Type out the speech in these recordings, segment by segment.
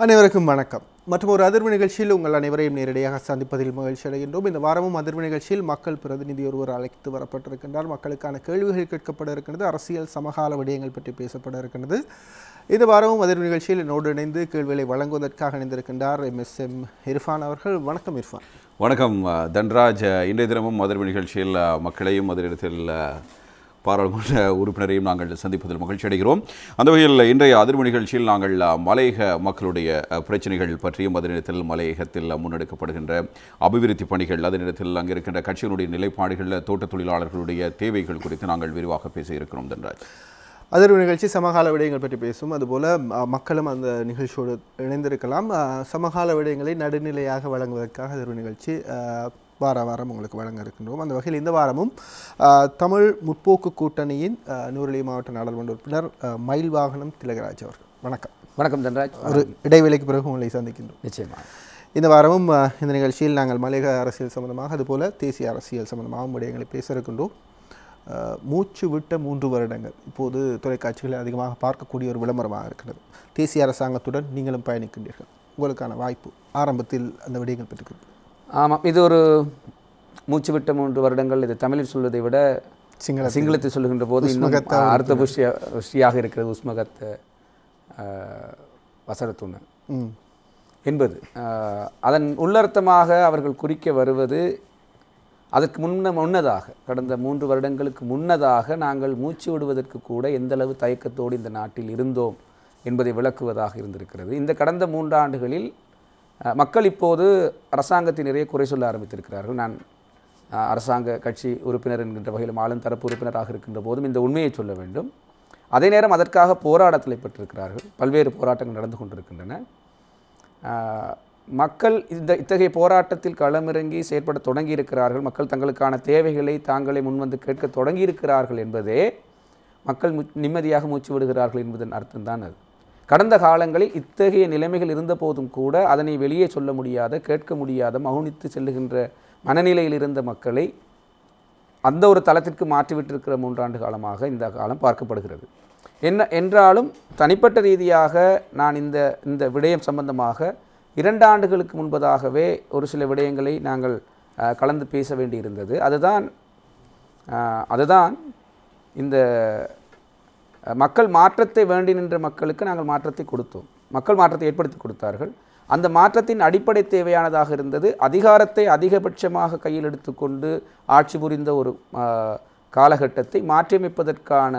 அனைவருக்கும் வணக்கம். மற்றும் ஒரு அதிர்வு நிகழ்ச்சியில் உங்கள் அனைவரையும் நேரடியாக சந்திப்பதில் மகிழ்ச்சி அடைகின்றோம். இந்த வாரமும் அதிர்வு நிகழ்ச்சியில் மக்கள் பிரதிநிதி ஒருவர் அழைத்து வரப்பட்டிருக்கின்றார். மக்களுக்கான கேள்விகள் கேட்கப்பட இருக்கின்றது. அரசியல் சமகால விடயங்கள் பற்றி பேசப்பட இருக்கின்றது. இந்த வாரமும் அதிர்வு நிகழ்ச்சியில் என்னோடு இணைந்து கேள்விகளை வழங்குவதற்காக இணைந்திருக்கின்றார் MSM இர்ஃபான் அவர்கள். வணக்கம் இர்ஃபான். வணக்கம் தன்ராஜ். இன்றைய தினமும் அதிர்வு நிகழ்ச்சியில் மக்களையும் அதே இடத்தில் பாராளுமன்ற உறுப்பினரையும் நாங்கள் சந்திப்பதில் மகிழ்ச்சி அடைகிறோம். அந்த வகையில் இன்றைய அதிர்வு நிகழ்ச்சியில் நாங்கள் மலையக மக்களுடைய பிரச்சனைகள் பற்றியும் அதே நேரத்தில் மலையகத்தில் முன்னெடுக்கப்படுகின்ற அபிவிருத்தி பணிகள், அதே நேரத்தில் அங்கே இருக்கின்ற கட்சியினுடைய நிலைப்பாடுகள், தோட்ட தொழிலாளர்களுடைய தேவைகள் குறித்து நாங்கள் விரிவாக பேச இருக்கிறோம். தன்ராஜ், அதிர்வு நிகழ்ச்சி சமகால விடயங்கள் பற்றி பேசும். அதுபோல் மக்களும் அந்த நிகழ்ச்சியோடு இணைந்திருக்கலாம். சமகால விடயங்களை நடுநிலையாக வழங்குவதற்காக அதிர்வு நிகழ்ச்சி வாரம் உங்களுக்கு வழங்க இருக்கின்றோம். அந்த வகையில் இந்த வாரமும் தமிழ் முற்போக்கு கூட்டணியின் நூறலி மாவட்ட நாடாளுமன்ற உறுப்பினர் மயில் வாகனம் திலகராஜ் அவர்கள். வணக்கம். வணக்கம் தன்ராஜ். ஒரு இடைவேளைக்கு பிறகு உங்களை சந்திக்கின்றோம். நிச்சயமாக இந்த வாரமும் இந்த நிகழ்ச்சியில் நாங்கள் மலையக அரசியல் சம்பந்தமாக அதுபோல் தேசிய அரசியல் சம்பந்தமாகவும் விடயங்களை பேச இருக்கின்றோம். மூச்சு விட்ட 3 வருடங்கள் இப்போது தொலைக்காட்சிகளில் அதிகமாக பார்க்கக்கூடிய ஒரு விளம்பரமாக இருக்கிறது. தேசிய அரசாங்கத்துடன் நீங்களும் பயணிக்கின்றீர்கள். உங்களுக்கான வாய்ப்பு ஆரம்பத்தில் அந்த விடயங்கள் பற்றி. ஆமாம், இது ஒரு மூச்சு விட்ட 3 வருடங்கள். இது தமிழில் சொல்வதை விட சிங்களத்தில் சொல்லுகின்ற போது அர்த்த புஷ்டியாக இருக்கிறது. உஸ்மகத் வசரத்துண என்பது அதன் உள்ளர்த்தமாக அவர்கள் குறிக்க வருவது, அதற்கு முன்னதாக கடந்த 3 வருடங்களுக்கு முன்னதாக நாங்கள் மூச்சு விடுவதற்கு கூட எந்தளவு தயக்கத்தோடு இந்த நாட்டில் இருந்தோம் என்பதை விளக்குவதாக இருந்திருக்கிறது. இந்த கடந்த 3 ஆண்டுகளில் மக்கள் இப்போது அரசாங்கத்தை நிறைய குறை சொல்ல ஆரம்பித்திருக்கிறார்கள். நான் அரசாங்க கட்சி உறுப்பினர் என்கின்ற வகையில் ஆளும் தரப்பு உறுப்பினராக இருக்கின்ற போதும் இந்த உண்மையை சொல்ல வேண்டும். அதே நேரம் அதற்காக போராட தலைப்பட்டிருக்கிறார்கள். பல்வேறு போராட்டங்கள் நடந்து கொண்டிருக்கின்றன. மக்கள் இத்தகைய போராட்டத்தில் களமிறங்கி செயற்பட தொடங்கி இருக்கிறார்கள். மக்கள் தங்களுக்கான தேவைகளை தாங்களே முன்வந்து கேட்க தொடங்கி இருக்கிறார்கள் என்பதே மக்கள் நிம்மதியாக மூச்சு விடுகிறார்கள் என்பதன் அர்த்தம்தான் அது. கடந்த காலங்களில் இத்தகைய நிலைமைகள் இருந்த போதும் கூட அதனை வெளியே சொல்ல முடியாத, கேட்க முடியாத, மௌனித்து செல்லுகின்ற மனநிலையில் இருந்த மக்களை அந்த ஒரு தளத்திற்கு மாற்றிவிட்டிருக்கிற 3 ஆண்டு காலமாக இந்த காலம் பார்க்கப்படுகிறது. என்றாலும் தனிப்பட்ட ரீதியாக நான் இந்த விடயம் சம்பந்தமாக 2 ஆண்டுகளுக்கு முன்பதாகவே ஒரு சில விடயங்களை நாங்கள் கலந்து பேச வேண்டியிருந்தது. அதுதான் இந்த மக்கள் மாற்றத்தை வேண்டி நின்ற மக்களுக்கு நாங்கள் மாற்றத்தை கொடுத்தோம். மக்கள் மாற்றத்தை ஏற்படுத்தி கொடுத்தார்கள். அந்த மாற்றத்தின் அடிப்படை தேவையானதாக இருந்தது. அதிகாரத்தை அதிகபட்சமாக கையில் எடுத்துக்கொண்டு ஆட்சி புரிந்த ஒரு காலகட்டத்தை மாற்றியமைப்பதற்கான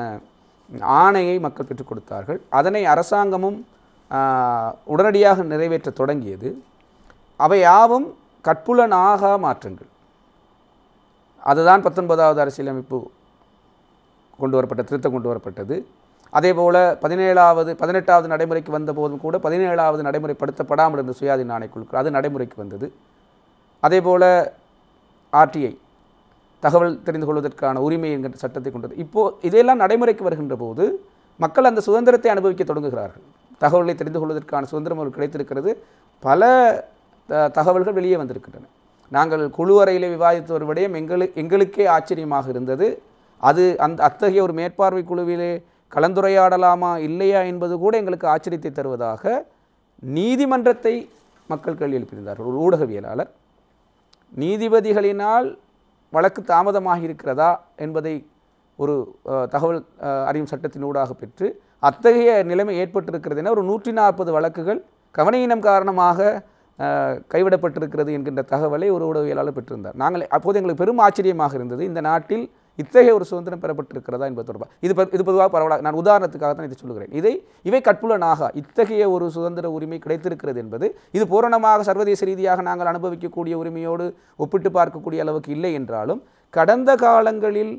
ஆணையை மக்கள் பெற்றுக் கொடுத்தார்கள். அதனை அரசாங்கமும் உடனடியாக நிறைவேற்ற தொடங்கியது. அவை யாவும் கட்புலனாகா மாற்றங்கள். அதுதான் 19வது அரசியலமைப்பு திருத்தம் கொண்டு வரப்பட்டது. அதேபோல் 18வது நடைமுறைக்கு வந்த போதும் கூட 17வது நடைமுறைப்படுத்தப்படாமல் இருந்த சுயாதீன ஆணைக்குழு அது நடைமுறைக்கு வந்தது. அதேபோல் RTI தகவல் தெரிந்து கொள்வதற்கான உரிமை என்கின்ற சட்டத்தை கொண்டது. இப்போது இதையெல்லாம் நடைமுறைக்கு வருகின்ற போது மக்கள் அந்த சுதந்திரத்தை அனுபவிக்க தொடங்குகிறார்கள். தகவல்களை தெரிந்து கொள்வதற்கான சுதந்திரம் அவர்கள் கிடைத்திருக்கிறது. பல தகவல்கள் வெளியே வந்திருக்கின்றன. நாங்கள் குழு அறையிலே விவாதித்த ஒரு விடயம் எங்களுக்கே ஆச்சரியமாக இருந்தது. அது அத்தகைய ஒரு மேற்பார்வை குழுவிலே கலந்துரையாடலாமா இல்லையா என்பது கூட எங்களுக்கு ஆச்சரியத்தை தருவதாக நீதிமன்றத்தை மக்கள் கேள்வி எழுப்பியிருந்தார்கள். ஒரு ஊடகவியலாளர் நீதிபதிகளினால் வழக்கு தாமதமாக இருக்கிறதா என்பதை ஒரு தகவல் அறியும் சட்டத்தின் ஊடாக பெற்று அத்தகைய நிலைமை ஏற்பட்டிருக்கிறது என ஒரு 140 வழக்குகள் கவனயீனம் காரணமாக கைவிடப்பட்டிருக்கிறது என்கின்ற தகவலை ஒரு ஊடகவியலாளர் பெற்றிருந்தார். நாங்கள் அப்போது எங்களுக்கு பெரும் ஆச்சரியமாக இருந்தது. இந்த நாட்டில் இத்தகைய ஒரு சுதந்திரம் பெறப்பட்டிருக்கிறதா என்பது தொடர்பாக இது பொதுவாக பரவலாக நான் உதாரணத்துக்காக தான் இதை சொல்லுகிறேன். இவை கட்புலனாக இத்தகைய ஒரு சுதந்திர உரிமை கிடைத்திருக்கிறது என்பது இது பூரணமாக சர்வதேச ரீதியாக நாங்கள் அனுபவிக்கக்கூடிய உரிமையோடு ஒப்பிட்டு பார்க்கக்கூடிய அளவுக்கு இல்லை என்றாலும் கடந்த காலங்களில்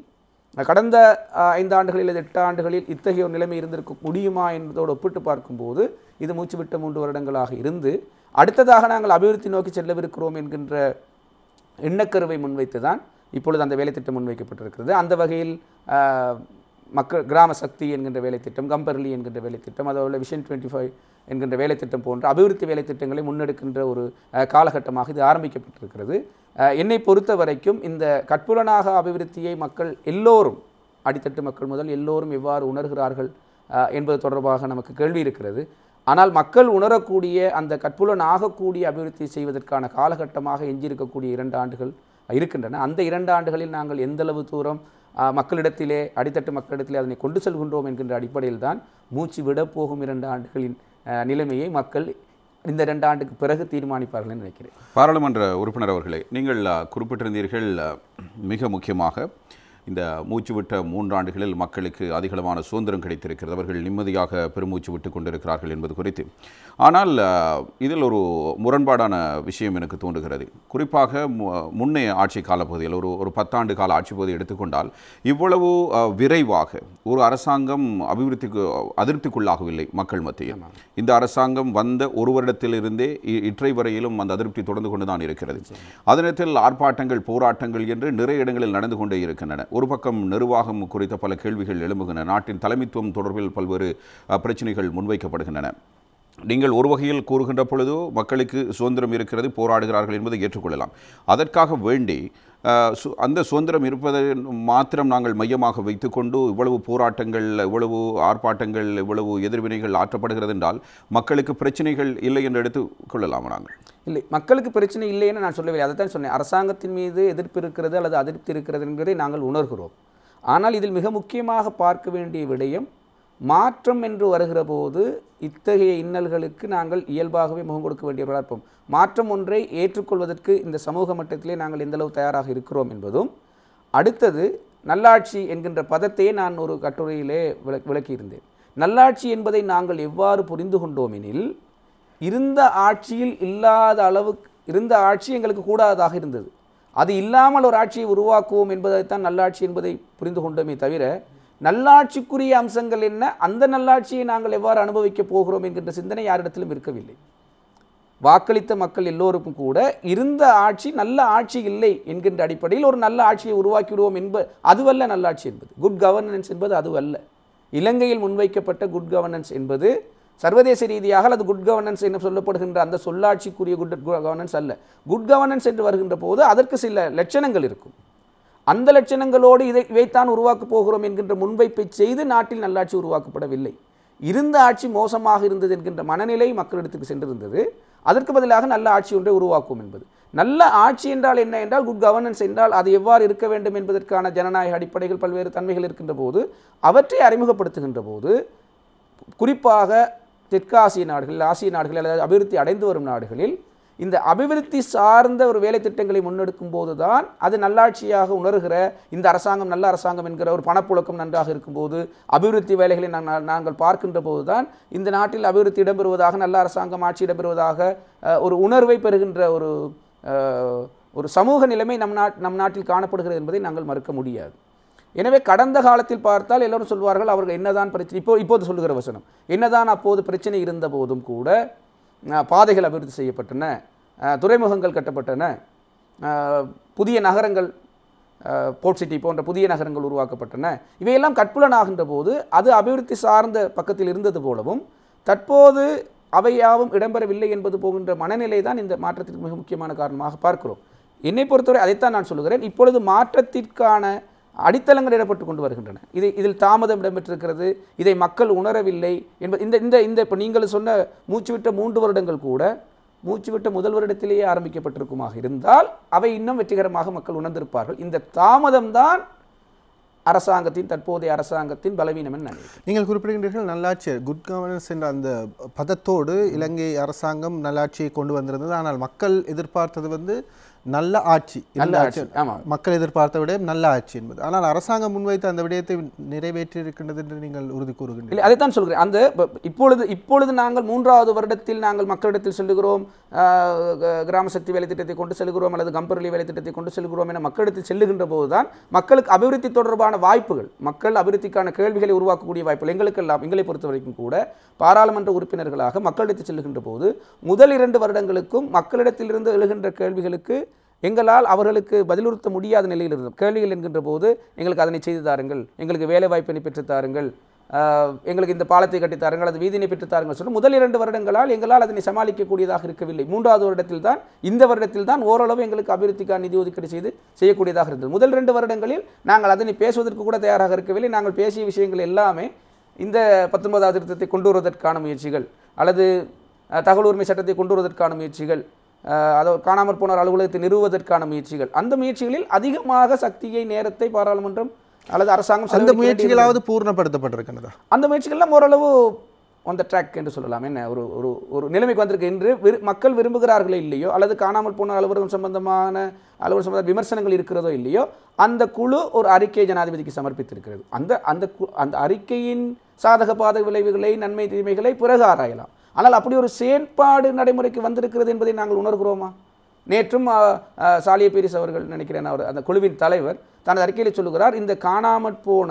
கடந்த 5 ஆண்டுகளில் 8 ஆண்டுகளில் இத்தகைய ஒரு நிலைமை இருந்திருக்க முடியுமா என்பதோடு ஒப்பிட்டு பார்க்கும்போது இது மூச்சு விட்ட 3 வருடங்களாக இருந்து அடுத்ததாக நாங்கள் அபிவிருத்தி நோக்கி செல்லவிருக்கிறோம் என்கின்ற எண்ணக்கருவை முன்வைத்து தான் இப்பொழுது அந்த வேலைத்திட்டம் முன்வைக்கப்பட்டிருக்கிறது. அந்த வகையில் மக்கள் கிராம சக்தி என்கின்ற வேலைத்திட்டம், கம்பர்லி என்கின்ற வேலைத்திட்டம், அதோட விஷன் 25 என்கின்ற வேலைத்திட்டம் போன்ற அபிவிருத்தி வேலைத்திட்டங்களை முன்னெடுக்கின்ற ஒரு காலகட்டமாக இது ஆரம்பிக்கப்பட்டிருக்கிறது. என்னை பொறுத்த வரைக்கும் இந்த கட்புலனாக அபிவிருத்தியை மக்கள் எல்லோரும், அடித்தட்டு மக்கள் முதல் எல்லோரும் எவ்வாறு உணர்கிறார்கள் என்பது தொடர்பாக நமக்கு கேள்வி இருக்கிறது. ஆனால் மக்கள் உணரக்கூடிய அந்த கற்புலன் ஆகக்கூடிய அபிவிருத்தி செய்வதற்கான காலகட்டமாக எஞ்சியிருக்கக்கூடிய 2 ஆண்டுகள் இருக்கின்றன. அந்த 2 ஆண்டுகளில் நாங்கள் எந்தளவு தூரம் மக்களிடத்திலே, அடித்தட்டு மக்களிடத்திலே அதனை கொண்டு செல்கின்றோம் என்கின்ற அடிப்படையில் தான் மூச்சு விடப்போகும் 2 ஆண்டுகளின் நிலைமையை மக்கள் இந்த 2 ஆண்டுக்கு பிறகு தீர்மானிப்பார்கள் என்று நினைக்கிறேன். பாராளுமன்ற உறுப்பினர் அவர்களே, நீங்கள் குறிப்பிட்டிருந்தீர்கள் மிக முக்கியமாக இந்த மூச்சு விட்ட 3 ஆண்டுகளில் மக்களுக்கு அதிகளவான சுதந்திரம் கிடைத்திருக்கிறது, அவர்கள் நிம்மதியாக பெருமூச்சு விட்டு கொண்டிருக்கிறார்கள் என்பது குறித்து. ஆனால் இதில் ஒரு முரண்பாடான விஷயம் எனக்கு தோன்றுகிறது. குறிப்பாக முன்னைய ஆட்சி காலப்பகுதியில் ஒரு 10 ஆண்டு கால ஆட்சி பகுதியை எடுத்துக்கொண்டால் இவ்வளவு விரைவாக ஒரு அரசாங்கம் அதிருப்திக்குள்ளாகவில்லை மக்கள் மத்தியில். இந்த அரசாங்கம் வந்த ஒரு வருடத்திலிருந்தே இற்றை வரையிலும் அந்த அதிருப்தி தொடர்ந்து கொண்டு தான் இருக்கிறது. அதனத்தில் ஆர்ப்பாட்டங்கள், போராட்டங்கள் என்று நிறைய இடங்களில் நடந்து கொண்டே இருக்கின்றன. ஒரு பக்கம் நிர்வாகம் குறித்த பல கேள்விகள் எழும்புகின்றன. நாட்டின் தலைமைத்துவம் தொடர்பில் பல்வேறு பிரச்சனைகள் முன்வைக்கப்படுகின்றன. நீங்கள் ஒரு வகையில் கூறுகின்ற பொழுது மக்களுக்கு சுதந்திரம் இருக்கிறது, போராடுகிறார்கள் என்பதை ஏற்றுக்கொள்ளலாம். அதற்காக வேண்டி அந்த சுதந்திரம் இருப்பதை மாத்திரம் நாங்கள் மையமாக வைத்துக்கொண்டு இவ்வளவு போராட்டங்கள், இவ்வளவு ஆர்ப்பாட்டங்கள், இவ்வளவு எதிர்வினைகள் ஆற்றப்படுகிறது என்றால் மக்களுக்கு பிரச்சனைகள் இல்லை என்று எடுத்துக்கொள்ளலாமா? நாங்கள் இல்லை, மக்களுக்கு பிரச்சனை இல்லைன்னு நான் சொல்லவில்லை. அதை தான் சொன்னேன். அரசாங்கத்தின் மீது எதிர்ப்பு இருக்கிறது அல்லது அதிருப்தி இருக்கிறது என்பதை நாங்கள் உணர்கிறோம். ஆனால் இதில் மிக முக்கியமாக பார்க்க வேண்டிய விடயம், மாற்றம் என்று வருகிற போது இத்தகைய இன்னல்களுக்கு நாங்கள் இயல்பாகவே முகம் கொடுக்க வேண்டியவர்களாக இருப்போம். மாற்றம் ஒன்றை ஏற்றுக்கொள்வதற்கு இந்த சமூக மட்டத்திலே நாங்கள் எந்தளவு தயாராக இருக்கிறோம் என்பதும், அடுத்தது நல்லாட்சி என்கின்ற பதத்தையே நான் ஒரு கட்டுரையிலே விளக்கியிருந்தேன். நல்லாட்சி என்பதை நாங்கள் எவ்வாறு புரிந்து கொண்டோம் எனில், இருந்த ஆட்சியில் இல்லாத அளவுக்கு இருந்த ஆட்சி எங்களுக்கு கூடாததாக இருந்தது. அது இல்லாமல் ஒரு ஆட்சியை உருவாக்குவோம் என்பதைத்தான் நல்லாட்சி என்பதை புரிந்து கொண்டோமே தவிர, நல்லாட்சிக்குரிய அம்சங்கள் என்ன, அந்த நல்லாட்சியை நாங்கள் எவ்வாறு அனுபவிக்கப் போகிறோம் என்கின்ற சிந்தனை யாரிடத்திலும் இருக்கவில்லை. வாக்களித்த மக்கள் எல்லோருக்கும் கூட இருந்த ஆட்சி நல்ல ஆட்சி இல்லை என்கின்ற அடிப்படையில் ஒரு நல்ல ஆட்சியை உருவாக்கிவிடுவோம் என்பது அதுவல்ல நல்லாட்சி என்பது. குட் கவர்னன்ஸ் என்பது அதுவல்ல. இலங்கையில் முன்வைக்கப்பட்ட குட் கவர்னன்ஸ் என்பது சர்வதேச ரீதியாக அல்லது குட் கவர்னன்ஸ் என்று சொல்லப்படுகின்ற அந்த சொல்லாட்சிக்குரிய குட் கவர்னன்ஸ் அல்ல. குட் கவர்னன்ஸ் என்று வருகின்ற போது அதற்கு சில லட்சணங்கள் இருக்கும். அந்த லட்சணங்களோடு இவைத்தான் உருவாக்கப் போகிறோம் என்கின்ற முன்வைப்பை செய்து நாட்டில் நல்லாட்சி உருவாக்கப்படவில்லை. இருந்த ஆட்சி மோசமாக இருந்தது என்கின்ற மனநிலை மக்களிடத்துக்கு சென்றிருந்தது. அதற்கு பதிலாக நல்ல ஆட்சி ஒன்றை உருவாக்கும் என்பது. நல்ல ஆட்சி என்றால் என்ன என்றால், குட் கவர்னன்ஸ் என்றால் அது எவ்வாறு இருக்க வேண்டும் என்பதற்கான ஜனநாயக அடிப்படைகள், பல்வேறு தன்மைகள் இருக்கின்ற போது அவற்றை அறிமுகப்படுத்துகின்ற போது, குறிப்பாக தெற்காசிய நாடுகளில், ஆசிய நாடுகளில் அல்லது அபிவிருத்தி அடைந்து வரும் நாடுகளில் இந்த அபிவிருத்தி சார்ந்த ஒரு வேலை திட்டங்களை முன்னெடுக்கும் போது தான் அது நல்லாட்சியாக உணர்கிற இந்த அரசாங்கம் நல்ல அரசாங்கம் என்கிற ஒரு பணப்புழக்கம் நன்றாக இருக்கும்போது, அபிவிருத்தி வேலைகளை நாங்கள் பார்க்கின்ற போது தான் இந்த நாட்டில் அபிவிருத்தி இடம்பெறுவதாக, நல்ல அரசாங்கம் ஆட்சி இடம்பெறுவதாக ஒரு உணர்வை பெறுகின்ற ஒரு சமூக நிலைமை நம் நாட்டில் காணப்படுகிறது என்பதை நாங்கள் மறுக்க முடியாது. எனவே கடந்த காலத்தில் பார்த்தால் எல்லோரும் சொல்வார்கள், அவர்கள் என்னதான் பிரச்சனை, இப்போது சொல்லுகிற வசனம், என்னதான் அப்போது பிரச்சனை இருந்த போதும் கூட பாதைகள் அபிவிருத்தி செய்யப்பட்டன, துறைமுகங்கள் கட்டப்பட்டன, புதிய நகரங்கள், போர்ட் சிட்டி போன்ற புதிய நகரங்கள் உருவாக்கப்பட்டன. இவையெல்லாம் கற்புலனாகின்ற போது அது அபிவிருத்தி சார்ந்த பக்கத்தில் இருந்தது போலவும், தற்போது அவையாவும் இடம்பெறவில்லை என்பது போகின்ற மனநிலை தான் இந்த மாற்றத்திற்கு மிக முக்கியமான காரணமாக பார்க்கிறோம். என்னை பொறுத்தவரை அதைத்தான் நான் சொல்லுகிறேன். இப்பொழுது மாற்றத்திற்கான அடித்தளங்கள் இடப்பட்டு கொண்டு வருகின்றன. இதில் தாமதம் இடம்பெற்றிருக்கிறது, இதை மக்கள் உணரவில்லை என்பது இந்த இப்போ நீங்கள் சொன்ன மூச்சுவிட்ட 3 வருடங்கள் கூட மூச்சுவிட்ட முதல் வருடத்திலேயே ஆரம்பிக்கப்பட்டிருக்குமாக இருந்தால் அவை இன்னும் வெற்றிகரமாக மக்கள் உணர்ந்திருப்பார்கள். இந்த தாமதம்தான் அரசாங்கத்தின், தற்போதைய அரசாங்கத்தின் பலவீனம் என்று நினைக்கிறேன். நீங்கள் குறிப்பிடுகின்றீர்கள் நல்லாட்சி, குட் கவர்னன்ஸ் என்ற அந்த பதத்தோடு இலங்கை அரசாங்கம் நல்லாட்சியை கொண்டு வந்திருந்தது. ஆனால் மக்கள் எதிர்பார்த்தது நல்ல ஆட்சி, மக்கள் எதிர்பார்த்த விட நல்ல ஆட்சி என்பது. ஆனால் அரசாங்கம் முன்வைத்த அந்த விடயத்தை நிறைவேற்றி இருக்கின்றது என்று நீங்கள் உறுதி கூறுகின்றீர்கள். அதைத்தான் சொல்கிறேன். அந்த இப்பொழுது நாங்கள் 3வது வருடத்தில் நாங்கள் மக்களிடத்தில் செல்லுகிறோம், கிராம சக்தி வேலை திட்டத்தை கொண்டு செல்கிறோம் அல்லது கம்பெனி வேலை திட்டத்தை கொண்டு செல்கிறோம் என மக்களிடத்தில் செல்லுகின்ற போதுதான் மக்களுக்கு அபிவிருத்தி தொடர்பான வாய்ப்புகள், மக்கள் அபிவிருத்திக்கான கேள்விகளை உருவாக்கக்கூடிய வாய்ப்புகள் எங்களுக்கெல்லாம், எங்களை பொறுத்த வரைக்கும் கூட பாராளுமன்ற உறுப்பினர்களாக மக்களிடத்தில் செல்லுகின்ற போது முதல் 2 வருடங்களுக்கும் மக்களிடத்திலிருந்து எழுகின்ற கேள்விகளுக்கு எங்களால் அவர்களுக்கு பதிலுறுத்த முடியாத நிலையில் இருந்தோம். கேள்விகள் என்கின்ற போது எங்களுக்கு அதனை செய்து தாருங்கள், எங்களுக்கு வேலை வாய்ப்பினை பெற்று தாருங்கள், எங்களுக்கு இந்த பாலத்தை கட்டித்தாருங்கள், அது வீதியினை பெற்று தாருங்கள் சொல்லி முதல் 2 வருடங்களால் எங்களால் அதனை சமாளிக்கக்கூடியதாக இருக்கவில்லை. 3வது வருடத்தில் தான், இந்த வருடத்தில் தான் ஓரளவு எங்களுக்கு அபிவிருத்திக்கான நிதி ஒதுக்கீடு செய்யக்கூடியதாக இருந்தது. முதல் 2 வருடங்களில் நாங்கள் அதனை பேசுவதற்கு கூட தயாராக இருக்கவில்லை. நாங்கள் பேசிய விஷயங்கள் எல்லாமே இந்த 19வது திருத்தத்தை கொண்டு வருவதற்கான முயற்சிகள், அல்லது தகவல் உரிமை சட்டத்தை கொண்டு வருவதற்கான முயற்சிகள், அதை காணாமற் போனோர் அலுவலகத்தை நிறுவுவதற்கான முயற்சிகள், அந்த முயற்சிகளில் அதிகமாக சக்தியை, நேரத்தை பாராளுமன்றம் அல்லது அரசாங்கம் அந்த முயற்சிகளாவது பூர்ணப்படுத்தப்பட்டிருக்கிறதா? அந்த முயற்சிகள்லாம் ஓரளவு ஆன் த ட்ராக் என்று சொல்லலாம். என்ன ஒரு ஒரு ஒரு நிலைமைக்கு வந்திருக்கு என்று மக்கள் விரும்புகிறார்களோ இல்லையோ, அல்லது காணாமல் போன அலுவலகம் சம்பந்தமான விமர்சனங்கள் இருக்கிறதோ இல்லையோ, அந்த குழு ஒரு அறிக்கை ஜனாதிபதிக்கு சமர்ப்பித்திருக்கிறது. அந்த அறிக்கையின் சாதக பாதக விளைவுகளை, நன்மை தீமைகளை பிறகு ஆராயலாம். ஆனால் அப்படி ஒரு செயற்பாடு நடைமுறைக்கு வந்திருக்கிறது என்பதை நாங்கள் உணர்கிறோமா? நேற்றும் சாலிய பீரிஸ் அவர்கள், நினைக்கிறேன், அவர் அந்த குழுவின் தலைவர் தனது அறிக்கையில் சொல்லுகிறார், இந்த காணாமற் போன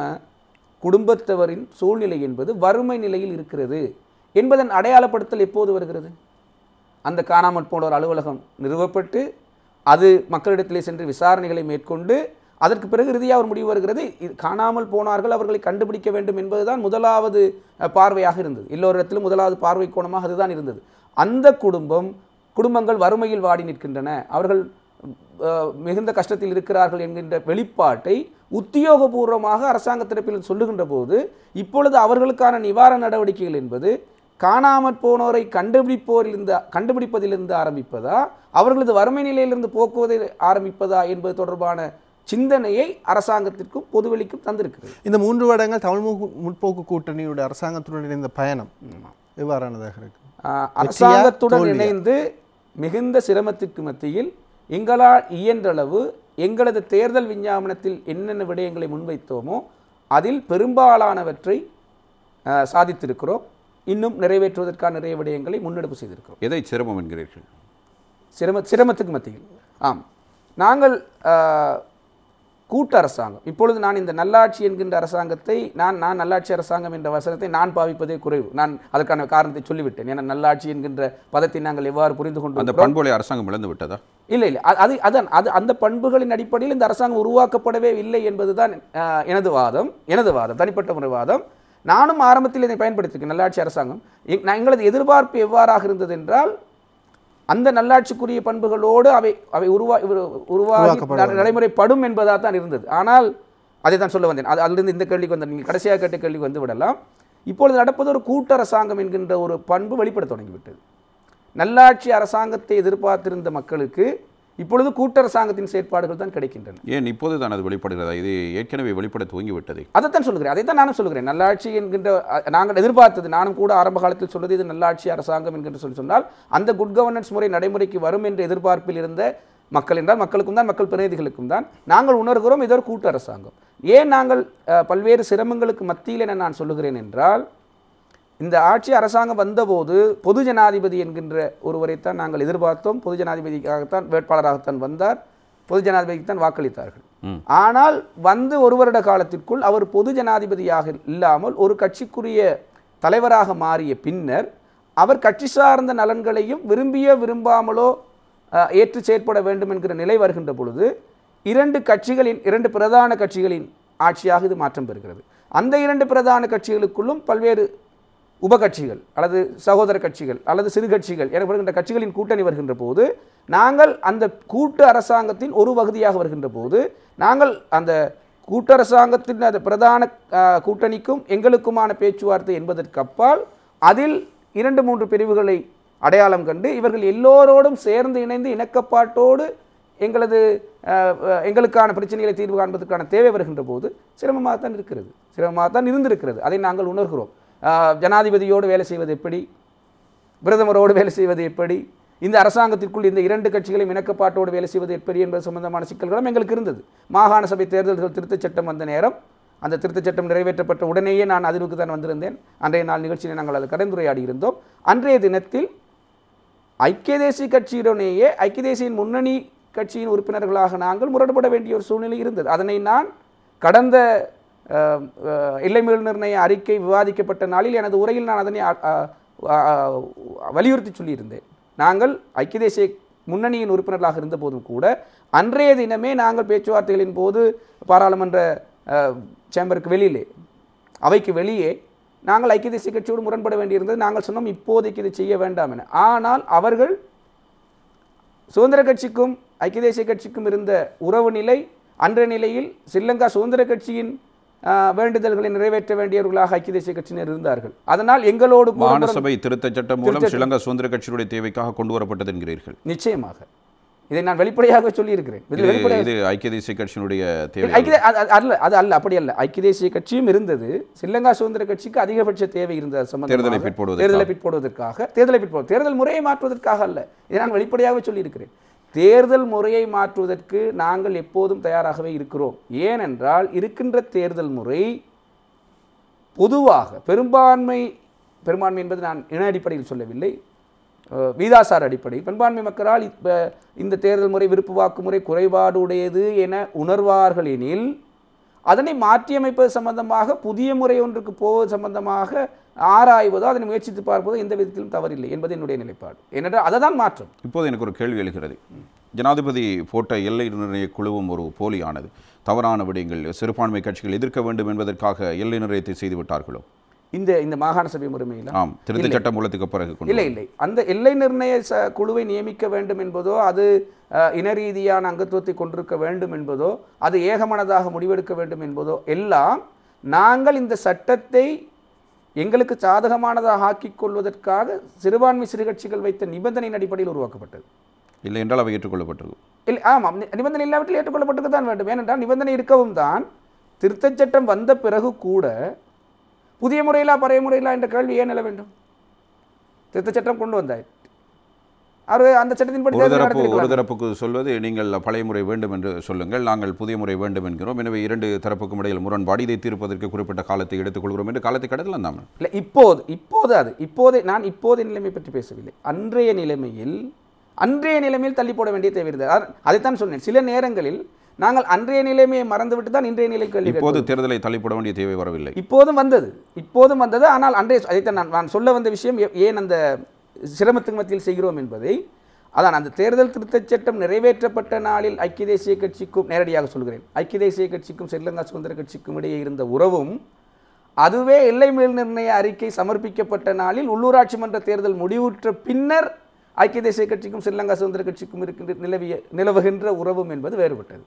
குடும்பத்தவரின் சூழ்நிலை என்பது வறுமை நிலையில் இருக்கிறது என்பதன் அடையாளப்படுத்தல் எப்போது வருகிறது? அந்த காணாமற் போனோர் அலுவலகம் நிறுவப்பட்டு அது மக்களிடத்திலே சென்று விசாரணைகளை மேற்கொண்டு அதற்கு பிறகு இறுதியாக ஒரு முடிவு வருகிறது. காணாமல் போனார்கள், அவர்களை கண்டுபிடிக்க வேண்டும் என்பதுதான் முதலாவது பார்வையாக இருந்தது. எல்லோரிடத்திலும் முதலாவது பார்வை கோணமாக அதுதான் இருந்தது. அந்த குடும்பங்கள் வறுமையில் வாடி நிற்கின்றன, அவர்கள் மிகுந்த கஷ்டத்தில் இருக்கிறார்கள் என்கின்ற வெளிப்பாட்டை உத்தியோகபூர்வமாக அரசாங்க தரப்பில் சொல்லுகின்ற போது, இப்பொழுது அவர்களுக்கான நிவாரண நடவடிக்கைகள் என்பது காணாமற் போனோரை கண்டுபிடிப்பதிலிருந்து ஆரம்பிப்பதா, அவர்களது வறுமை நிலையிலிருந்து போக்குவதை ஆரம்பிப்பதா என்பது தொடர்பான சிந்தனையை அரசாங்கத்திற்கும் பொதுவெளிக்கும் தந்திருக்கிறது. இந்த 3 வருடங்கள் தமிழ் முற்போக்கு கூட்டணியுடைய அரசாங்கத்துடன் இணைந்த பயணம் எவ்வாறானதாக இருக்கு? அரசாங்கத்துடன் இணைந்து மிகுந்த சிரமத்திற்கு மத்தியில் எங்களால் இயன்றளவு எங்களது தேர்தல் விஞ்ஞாபனத்தில் என்னென்ன விடயங்களை முன்வைத்தோமோ அதில் பெரும்பாலானவற்றை சாதித்திருக்கிறோம். இன்னும் நிறைவேற்றுவதற்கான நிறைய விடயங்களை முன்னெடுப்பு செய்திருக்கிறோம். எதை சிரமம் என்கிறீர்கள்? சிரமத்துக்கு மத்தியில் நாங்கள் கூட்டு அரசாங்கம், இப்பொழுது நான் இந்த நல்லாட்சி என்கின்ற அரசாங்கத்தை நான் நல்லாட்சி அரசாங்கம் என்ற வசனத்தை நான் பாவிப்பதே குறைவு. நான் அதற்கான காரணத்தை சொல்லிவிட்டேன். ஏன்னா நல்லாட்சி என்கின்ற பதத்தை நாங்கள் எவ்வாறு புரிந்து கொண்டு அந்த பண்புகளை அரசாங்கம் இழந்து விட்டதா? இல்லை, அது அந்த பண்புகளின் அடிப்படையில் இந்த அரசாங்கம் உருவாக்கப்படவே இல்லை என்பதுதான் எனது வாதம், தனிப்பட்ட முறை வாதம். நானும் ஆரம்பத்தில் இதை பயன்படுத்தியிருக்கேன். நல்லாட்சி அரசாங்கம் எங்களது எதிர்பார்ப்பு எவ்வாறாக இருந்தது என்றால், அந்த நல்லாட்சிக்குரிய பண்புகளோடு அவை உருவாகி நடைமுறைப்படும் என்பதாக தான் இருந்தது. ஆனால் அதை தான் சொல்ல வந்தேன். அதிலிருந்து இந்த கேள்விக்கு வந்த நீங்கள் கடைசியாக கேட்ட கேள்விக்கு வந்து விடலாம். இப்பொழுது நடப்பது ஒரு கூட்டரசாங்கம் என்கின்ற ஒரு பண்பு வெளிப்பட தொடங்கிவிட்டது. நல்லாட்சி அரசாங்கத்தை எதிர்பார்த்திருந்த மக்களுக்கு இப்பொழுது கூட்டரசாங்கத்தின் செயற்பாடுகள் தான் கிடைக்கின்றன. ஏன் இப்போது தான் அது வெளிப்படுகிறதா? இது ஏற்கனவே வெளிப்பட துவங்கிவிட்டது. அதைத்தான் சொல்லுகிறேன், அதைத்தான் நானும் சொல்லுகிறேன். நல்லாட்சி என்கின்ற நாங்கள் எதிர்பார்த்தது, நானும் கூட ஆரம்ப காலத்தில் சொல்வது இது நல்லாட்சி அரசாங்கம் என்கின்ற சொன்னால் அந்த குட் கவர்னன்ஸ் முறை நடைமுறைக்கு வரும் என்ற எதிர்பார்ப்பில் இருந்த மக்கள் என்றால் மக்களுக்கும் தான், மக்கள் பிரதிநிதிகளுக்கும் தான் நாங்கள் உணர்கிறோம் இது ஒரு கூட்டு அரசாங்கம். ஏன் நாங்கள் பல்வேறு சிரமங்களுக்கு மத்தியில் என நான் சொல்லுகிறேன் என்றால், இந்த ஆட்சி அரசாங்கம் வந்தபோது பொது ஜனாதிபதி என்கின்ற ஒருவரைத்தான் நாங்கள் எதிர்பார்த்தோம். பொது ஜனாதிபதிக்காகத்தான் வேட்பாளராகத்தான் வந்தார், பொது ஜனாதிபதிக்கு தான் வாக்களித்தார்கள். ஆனால் வந்து ஒரு வருட காலத்திற்குள் அவர் பொது ஜனாதிபதியாக இல்லாமல் ஒரு கட்சிக்குரிய தலைவராக மாறிய பின்னர் அவர் கட்சி சார்ந்த நலன்களையும் விரும்பாமலோ ஏற்று செயற்பட வேண்டும் என்கிற நிலை வருகின்ற பொழுது இரண்டு பிரதான கட்சிகளின் ஆட்சியாக இது மாற்றம் பெறுகிறது. அந்த 2 பிரதான கட்சிகளுக்குள்ளும் பல்வேறு உபகட்சிகள் அல்லது சகோதர கட்சிகள் அல்லது சிறு கட்சிகள் எனப்படுகின்ற கட்சிகளின் கூட்டணி வருகின்ற போது, நாங்கள் அந்த கூட்டு அரசாங்கத்தின் ஒரு பகுதியாக வருகின்ற போது, நாங்கள் அந்த கூட்டரசாங்கத்தின் அந்த பிரதான கூட்டணிக்கும் எங்களுக்குமான பேச்சுவார்த்தை என்பதற்கு அப்பால் அதில் 2-3 பிரிவுகளை அடையாளம் கண்டு இவர்கள் எல்லோரோடும் சேர்ந்து இணைந்து இணக்கப்பாட்டோடு எங்களுக்கான பிரச்சனைகளை தீர்வு காண்பதற்கான தேவை வருகின்ற போது சிரமமாகத்தான் இருந்திருக்கிறது. அதை நாங்கள் உணர்கிறோம். ஜனாதிபதியோடு வேலை செய்வது எப்படி, பிரதமரோடு வேலை செய்வது எப்படி, இந்த அரசாங்கத்திற்குள் இந்த 2 கட்சிகளையும் இணக்கப்பாட்டோடு வேலை செய்வது எப்படி என்பது சம்பந்தமான சிக்கல்களும் எங்களுக்கு இருந்தது. மாகாண சபை தேர்தல்கள் திருத்தச் சட்டம் வந்த நேரம், அந்த திருத்தச் சட்டம் நிறைவேற்றப்பட்ட உடனேயே நான் அதிர்வுக்கு தான் வந்திருந்தேன். அன்றைய நாள் நிகழ்ச்சியில் நாங்கள் அதை கலந்துரையாடி இருந்தோம். அன்றைய தினத்தில் ஐக்கிய தேசிய கட்சியுடனேயே ஐக்கிய தேசிய முன்னணி கட்சியின் உறுப்பினர்களாக நாங்கள் முரண்பட வேண்டிய ஒரு சூழ்நிலை இருந்தது. அதனை நான் கடந்த எல்லை மீள் நிர்ணய அறிக்கை விவாதிக்கப்பட்ட நாளில் எனது உரையில் நான் அதனை வலியுறுத்தி சொல்லியிருந்தேன். நாங்கள் ஐக்கிய தேசிய முன்னணியின் உறுப்பினர்களாக இருந்த போதும் கூட அன்றைய தினமே நாங்கள் பேச்சுவார்த்தைகளின் போது பாராளுமன்ற சேம்பருக்கு வெளியிலே, அவைக்கு வெளியே நாங்கள் ஐக்கிய தேசிய கட்சியோடு முரண்பட வேண்டியிருந்தது. நாங்கள் சொன்னோம் இப்போதைக்கு இதை செய்ய வேண்டாம் என. ஆனால் அவர்கள் சுதந்திர கட்சிக்கும் ஐக்கிய தேசிய கட்சிக்கும் இருந்த உறவு நிலை அன்றைய நிலையில் ஸ்ரீலங்கா சுதந்திர கட்சியின் வேண்டுதல்களை நிறைவேற்ற வேண்டியவர்களாக ஐக்கிய தேசிய கட்சியினர் இருந்தார்கள். அதனால் எங்களோடு மாநசபை திருத்தச் சட்டம் மூலம் ஸ்ரீலங்கா சுதந்திர கட்சியுடைய தேவைக்காக கொண்டு வரப்பட்டது என்கிறீர்கள். நிச்சயமாக இதை நான் வெளிப்படையாக சொல்லியிருக்கிறேன். இது ஐக்கிய தேசிய கட்சியினுடைய தேவை அல்ல, அப்படி அல்ல. ஐக்கிய தேசிய கட்சியும் இருந்தது, ஸ்ரீலங்கா சுதந்திர கட்சிக்கு அதிகபட்ச தேவை இருந்தது தேர்தல் முறையை மாற்றுவதற்காக அல்ல. இதை நான் வெளிப்படையாக சொல்லியிருக்கிறேன். தேர்தல் முறையை மாற்றுவதற்கு நாங்கள் எப்போதும் தயாராகவே இருக்கிறோம். ஏனென்றால் இருக்கின்ற தேர்தல் முறை பொதுவாக பெரும்பான்மை என்பது நான் இன அடிப்படையில் சொல்லவில்லை, வீதாசார அடிப்படையில் பெரும்பான்மை மக்களால் இந்த தேர்தல் முறை விருப்பு வாக்கு முறை குறைபாடு உடையது என உணர்வார்கள் எனில் அதனை மாற்றியமைப்பது சம்பந்தமாக புதிய முறை ஒன்றுக்கு போவது சம்பந்தமாக ஆராய்வதோ அதனை முயற்சித்து பார்ப்பதோ எந்த விதத்திலும் தவறில்லை என்பது என்னுடைய நிலைப்பாடு. ஏனென்றால் அதை தான் மாற்றம். இப்போது எனக்கு ஒரு கேள்வி எழுகிறது. ஜனாதிபதி போட்ட எல்லை நிர்ணய குழுவும் ஒரு போலியானது, தவறான விடயங்கள் சிறுபான்மை கட்சிகள் எதிர்க்க வேண்டும் என்பதற்காக எல்லை நிர்ணயத்தை செய்துவிட்டார்களோ? இந்த மாகாண சபை முறைமையில் திருத்த சட்டம் மூலத்துக்கு பிறகு இல்லை அந்த எல்லை நிர்ணய குழுவை நியமிக்க வேண்டும் என்பதோ, அது இன ரீதியான அங்கத்துவத்தை கொண்டிருக்க வேண்டும் என்பதோ, அது ஏகமனதாக முடிவெடுக்க வேண்டும் என்பதோ எல்லாம் நாங்கள் இந்த சட்டத்தை எங்களுக்கு சாதகமானதாக ஆக்கிக் கொள்வதற்காக சிறுபான்மை சிறு கட்சிகள் வைத்த நிபந்தனையின் அடிப்படையில் உருவாக்கப்பட்டது. இல்லை என்றால் அவை ஏற்றுக்கொள்ளப்பட்டது. இல்லை, ஆமாம், நிபந்தனை இல்லாவிட்டில் ஏற்றுக்கொள்ளப்பட்டு தான் வேண்டும். ஏனென்றால் நிபந்தனை இருக்கவும் தான் திருத்தச் சட்டம் வந்த பிறகு கூட புதிய முறையிலா பழைய முறையிலா என்ற கேள்வி ஏன் நில வேண்டும்? திருத்தச் சட்டம் கொண்டு வந்தார், அந்த சட்டத்தின்படி ஒரு தரப்புக்கு சொல்வது நீங்கள் பழைய முறை வேண்டும் என்று சொல்லுங்கள், நாங்கள் புதிய முறை வேண்டும் என்கிறோம், எனவே இரண்டு தரப்புக்கும் இடையில் முரண்பாடு, இதை தீர்ப்பதற்கு குறிப்பிட்ட காலத்தை எடுத்துக்கொள்கிறோம் என்று காலத்தை கடத்தலாம் தான். இல்லை, நான் இப்போதைய நிலைமை பற்றி பேசவில்லை. அன்றைய நிலைமையில் தள்ளி போட வேண்டிய தேவை இருந்தது. அதைத்தான் சொன்னேன். சில நேரங்களில் நாங்கள் அன்றைய நிலைமையை மறந்துவிட்டு தான் இன்றைய நிலைக்கு இப்போது தேர்தலை தள்ளிப்பட வேண்டிய தேவை வரவில்லை. இப்போதும் வந்தது. ஆனால் அதைத்தான் நான் சொல்ல வந்த விஷயம், ஏன் அந்த சிரமத்துக்கு மத்தியில் செய்கிறோம் என்பதை, அதான் அந்த தேர்தல் திருத்தச் சட்டம் நிறைவேற்றப்பட்ட நாளில் ஐக்கிய தேசிய கட்சிக்கும், நேரடியாக சொல்கிறேன், ஐக்கிய தேசிய கட்சிக்கும் ஸ்ரீலங்கா சுதந்திர கட்சிக்கும் இடையே இருந்த உறவும், அதுவே எல்லை மேல் நிர்ணய அறிக்கை சமர்ப்பிக்கப்பட்ட நாளில் உள்ளூராட்சி மன்ற தேர்தல் முடிவுற்ற பின்னர் ஐக்கிய தேசிய கட்சிக்கும் ஸ்ரீலங்கா சுதந்திர கட்சிக்கும் இருக்கின்ற நிலவுகின்ற உறவும் என்பது வேறுபட்டது.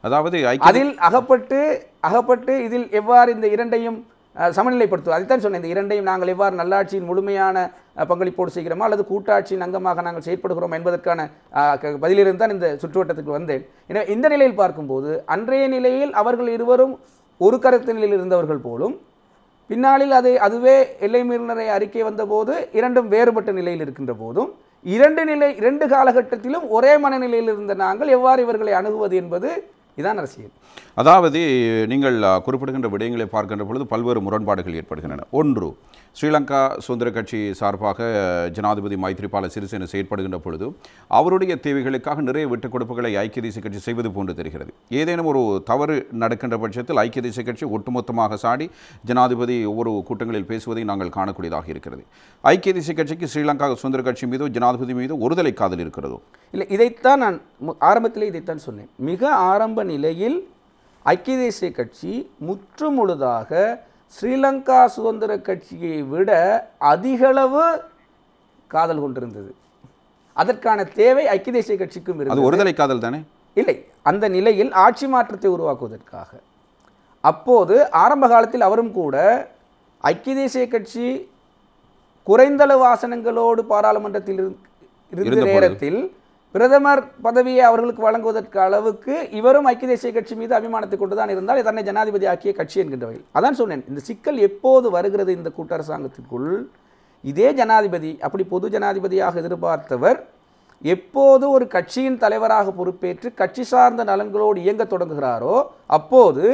அதாவது அதில் அகப்பட்டு இதில் எவ்வாறு இந்த இரண்டையும் சமநிலைப்படுத்துவோம், அதைத்தான் சொன்னேன். இந்த இரண்டையும் நாங்கள் எவ்வாறு நல்லாட்சியின் முழுமையான பங்களிப்போடு செய்கிறோமோ அல்லது கூட்டாட்சியின் அங்கமாக நாங்கள் செயற்படுகிறோம் என்பதற்கான பதிலிருந்து தான் இந்த சுற்றுவட்டத்துக்கு வந்தேன். எனவே இந்த நிலையில் பார்க்கும்போது அன்றைய நிலையில் அவர்கள் இருவரும் ஒரு கருத்து நிலையில் இருந்தவர்கள் போலும், பின்னாளில் அதுவே எல்லை மீறினரை அறிக்கை வந்தபோது இரண்டும் வேறுபட்ட நிலையில் இருக்கின்ற போதும் இரண்டு காலகட்டத்திலும் ஒரே மனநிலையில் இருந்த நாங்கள் எவ்வாறு இவர்களை அணுகுவது என்பது இதான் அரசியல். அதாவது நீங்கள் குறிப்பிடுகின்ற விடயங்களை பார்க்கின்ற பொழுது பல்வேறு முரண்பாடுகள் ஏற்படுகின்றன. ஒன்று, ஸ்ரீலங்கா சுதந்திர கட்சி சார்பாக ஜனாதிபதி மைத்ரிபால சிறிசேன செயற்படுகின்ற பொழுது அவருடைய தேவைகளுக்காக நிறைய விட்டுக் கொடுப்புகளை ஐக்கிய தேசிய கட்சி செய்வது போன்று தெரிகிறது. ஏதேனும் ஒரு தவறு நடக்கின்ற பட்சத்தில் ஐக்கிய தேசிய கட்சி ஒட்டுமொத்தமாக சாடி ஜனாதிபதி ஒவ்வொரு கூட்டங்களில் பேசுவதை நாங்கள் காணக்கூடியதாக இருக்கிறது. ஐக்கிய தேசிய கட்சிக்கு ஸ்ரீலங்கா சுதந்திர கட்சி மீதோ ஜனாதிபதி மீதோ ஒருதலை காதல் இருக்கிறதோ? இல்லை, இதைத்தான் நான் ஆரம்பத்திலே இதைத்தான் சொன்னேன். மிக ஆரம்ப நிலையில் ஐக்கிய தேசிய கட்சி முற்றுமுழுதாக ஸ்ரீலங்கா சுதந்திர கட்சியை விட அதிகளவு காதல் கொண்டிருந்தது. அதற்கான தேவை ஐக்கிய தேசிய கட்சிக்கும் இருந்தது. அது ஒருதலை காதல் தானே? இல்லை, அந்த நிலையில் ஆட்சி மாற்றத்தை உருவாக்குவதற்காக அப்போது ஆரம்ப காலத்தில் அவரும் கூட ஐக்கிய தேசிய கட்சி குறைந்தளவு ஆசனங்களோடு பாராளுமன்றத்தில் இருந்த நேரத்தில் பிரதமர் பதவியை அவர்களுக்கு வழங்குவதற்கு அளவுக்கு இவரும் ஐக்கிய தேசிய கட்சி மீது அபிமானத்தை கொண்டுதான் இருந்தால் தன்னை ஜனாதிபதி ஆக்கிய கட்சி என்கின்ற வகையில். அதான் சொன்னேன், இந்த சிக்கல் எப்போது வருகிறது இந்த கூட்டரசாங்கத்திற்குள், இதே ஜனாதிபதி, அப்படி பொது ஜனாதிபதியாக எதிர்பார்த்தவர் எப்போது ஒரு கட்சியின் தலைவராக பொறுப்பேற்று கட்சி சார்ந்த நலன்களோடு இயங்க தொடங்குகிறாரோ அப்போது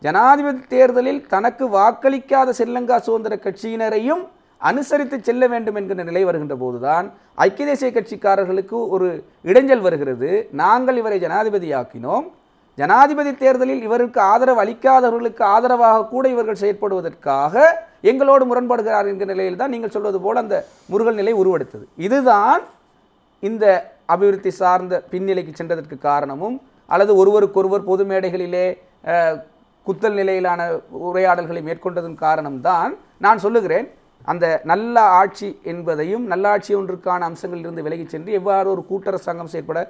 ஜனாதிபதி தேர்தலில் தனக்கு வாக்களிக்காத ஸ்ரீலங்கா சுதந்திர கட்சியினரையும் அனுசரித்து செல்ல வேண்டும் என்கிற நிலை வருகின்ற போதுதான் ஐக்கிய தேசிய கட்சிக்காரர்களுக்கு ஒரு இடைஞ்சல் வருகிறது. நாங்கள் இவரை ஜனாதிபதியாக்கினோம், ஜனாதிபதி தேர்தலில் இவருக்கு ஆதரவு அளிக்காதவர்களுக்கு ஆதரவாக கூட இவர்கள் செயற்படுவதற்காக எங்களோடு முரண்படுகிறார் என்கிற நிலையில் தான் நீங்கள் சொல்வது போல் அந்த முருகல் நிலை உருவெடுத்தது. இதுதான் இந்த அபிவிருத்தி சார்ந்த பின்னிலைக்கு சென்றதற்கு காரணமும், அல்லது ஒருவருக்கொருவர் பொது மேடைகளிலே குத்தல் நிலையிலான உரையாடல்களை மேற்கொண்டதன் காரணம்தான். நான் சொல்லுகிறேன், அந்த நல்ல ஆட்சி என்பதையும் நல்லாட்சி ஒன்றுக்கான அம்சங்களிலிருந்து விலகிச் சென்று எவ்வாறு ஒரு கூட்டரசாங்கம் செயற்பட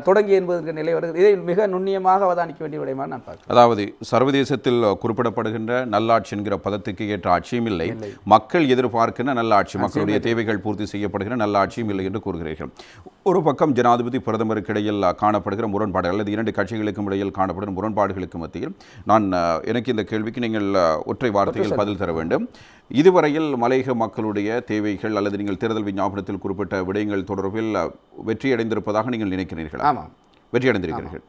தொடங்கி என்பதற்கு நிலை வருகிறது. இதை மிக நுண்ணியமாக அவதானிக்க வேண்டிய விடயமாக நான் பார்க்கிறேன். அதாவது சர்வதேசத்தில் குறிப்பிடப்படுகின்ற நல்லாட்சி என்கிற பதத்துக்கு ஏற்ற ஆட்சியும் இல்லை, மக்கள் எதிர்பார்க்கின்ற நல்லாட்சி, மக்களுடைய தேவைகள் பூர்த்தி செய்யப்படுகிற நல்லாட்சியும் இல்லை என்று கூறுகிறீர்கள். ஒரு பக்கம் ஜனாதிபதி பிரதமருக்கு இடையில் காணப்படுகிற முரண்பாடு அல்லது இரண்டு கட்சிகளுக்கும் இடையில் காணப்படுகிற முரண்பாடுகளுக்கு மத்தியில் எனக்கு இந்த கேள்விக்கு நீங்கள் ஒற்றை வார்த்தையில் பதில் தர வேண்டும். இதுவரையில் மலையக மக்களுடைய தேவைகள் அல்லது நீங்கள் தேர்தல் விஞ்ஞாபனத்தில் குறிப்பிட்ட விடயங்கள் தொடர்பில் வெற்றியடைந்திருப்பதாக நீங்கள் நினைக்கிறீர்கள்? ஆமாம், வெற்றியடைந்திருக்கிறீர்கள்.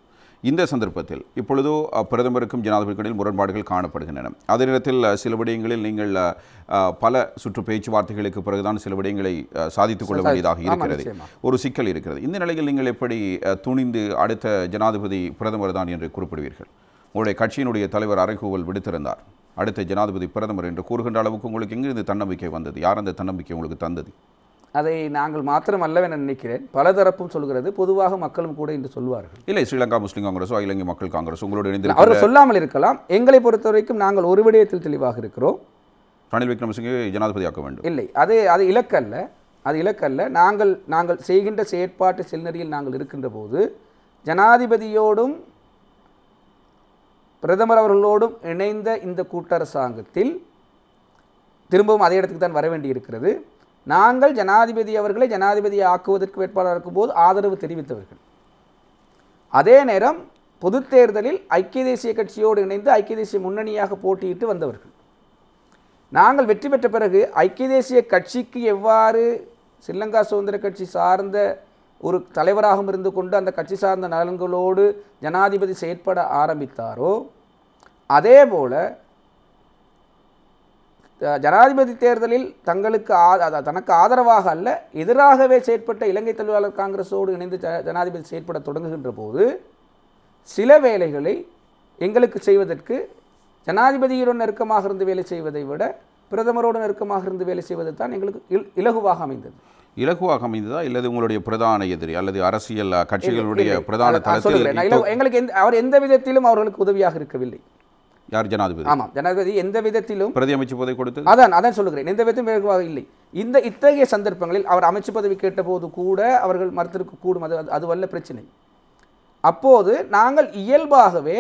இந்த சந்தர்ப்பத்தில் இப்பொழுதோ பிரதமருக்கும் ஜனாதிபதிகளில் முரண்பாடுகள் காணப்படுகின்றன. அதே நேரத்தில் சில விடயங்களில் நீங்கள் பல சுற்று பேச்சுவார்த்தைகளுக்கு பிறகுதான் சில விடயங்களை சாதித்துக் கொள்ள வேண்டியதாக இருக்கிறது. ஒரு சிக்கல் இருக்கிறது. இந்த நிலையில் நீங்கள் எப்படி துணிந்து அடுத்த ஜனாதிபதி பிரதமர் தான் என்று குறிப்பிடுவீர்கள்? உங்களுடைய கட்சியினுடைய தலைவர் அறைகூவல் விடுத்திருந்தார், அடுத்த ஜனாதிபதி பிரதமர் என்று கூறுகின்ற அளவுக்கு உங்களுக்கு எங்கிருந்து தன்னம்பிக்கை வந்தது? யார் அந்த தன்னம்பிக்கை உங்களுக்கு தந்தது? அதை நாங்கள் மாத்திரம் அல்லவென நினைக்கிறேன், பல தரப்பும் சொல்கிறது, பொதுவாக மக்களும் கூட என்று சொல்வார்கள். இல்லை, ஸ்ரீலங்கா முஸ்லீம் காங்கிரஸோ இலங்கை மக்கள் காங்கிரஸ் உங்களோடு இணைந்து அவர்கள் சொல்லாமல் இருக்கலாம். எங்களை பொறுத்தவரைக்கும் நாங்கள் ஒரு விடயத்தில் தெளிவாக இருக்கிறோம், ரணில் விக்ரமசிங்கே ஜனாதிபதியாக்க வேண்டும். இல்லை, அது இலக்கல்ல, அது இலக்கல்ல. நாங்கள் செய்கின்ற செயற்பாட்டு செல்நெறியில் நாங்கள் இருக்கின்ற போது ஜனாதிபதியோடும் பிரதமர் அவர்களோடும் இணைந்த இந்த கூட்டரசாங்கத்தில் திரும்பவும் அதே இடத்துக்கு தான் வர வேண்டி இருக்கிறது. நாங்கள் ஜனாதிபதி அவர்களை ஜனாதிபதியை ஆக்குவதற்கு வேட்பாளர் இருக்கும்போது ஆதரவு தெரிவித்தவர்கள். அதே நேரம் பொது தேர்தலில் ஐக்கிய தேசிய கட்சியோடு இணைந்து ஐக்கிய தேசிய முன்னணியாக போட்டியிட்டு வந்தவர்கள். நாங்கள் வெற்றி பெற்ற பிறகு ஐக்கிய தேசிய கட்சிக்கு எவ்வாறு ஸ்ரீலங்கா சுதந்திர கட்சி சார்ந்த ஒரு தலைவராகவும் இருந்து கொண்டு அந்த கட்சி சார்ந்த நலன்களோடு ஜனாதிபதி செயற்பட ஆரம்பித்தாரோ அதே போல ஜனாதிபதி தேர்தலில் தனக்கு ஆதரவாக அல்ல எதிராகவே செயற்பட்ட இலங்கை தொழிலாளர் காங்கிரஸோடு இணைந்து ஜனாதிபதி செயற்பட தொடங்குகின்ற போது சில வேலைகளை எங்களுக்கு செய்வதற்கு ஜனாதிபதியுடன் நெருக்கமாக இருந்து வேலை செய்வதை விட பிரதமரோடு நெருக்கமாக இருந்து வேலை செய்வது தான் எங்களுக்கு இலகுவாக அமைந்தது. இலகுவாக அமைந்ததா இல்லது உங்களுடைய பிரதான எதிரி அல்லது அரசியல் கட்சிகளுடைய பிரதான தளத்தில் எங்களுக்கு அவர் எந்த விதத்திலும் அவர்களுக்கு உதவியாக இருக்கவில்லை. யார்? ஜனாதிபதி. ஆமாம், ஜனாதிபதி எந்த விதத்திலும் பிரதி அமைச்சு பதவி கொடுத்து அதான் சொல்லுகிறேன், எந்த விதத்திலும் இலகுவாக இல்லை. இத்தகைய சந்தர்ப்பங்களில் அவர் அமைச்சு பதவி கேட்டபோது கூட அவர்கள் மறுத்திருக்க கூடும், அதுவல்ல பிரச்சனை. அப்போது நாங்கள் இயல்பாகவே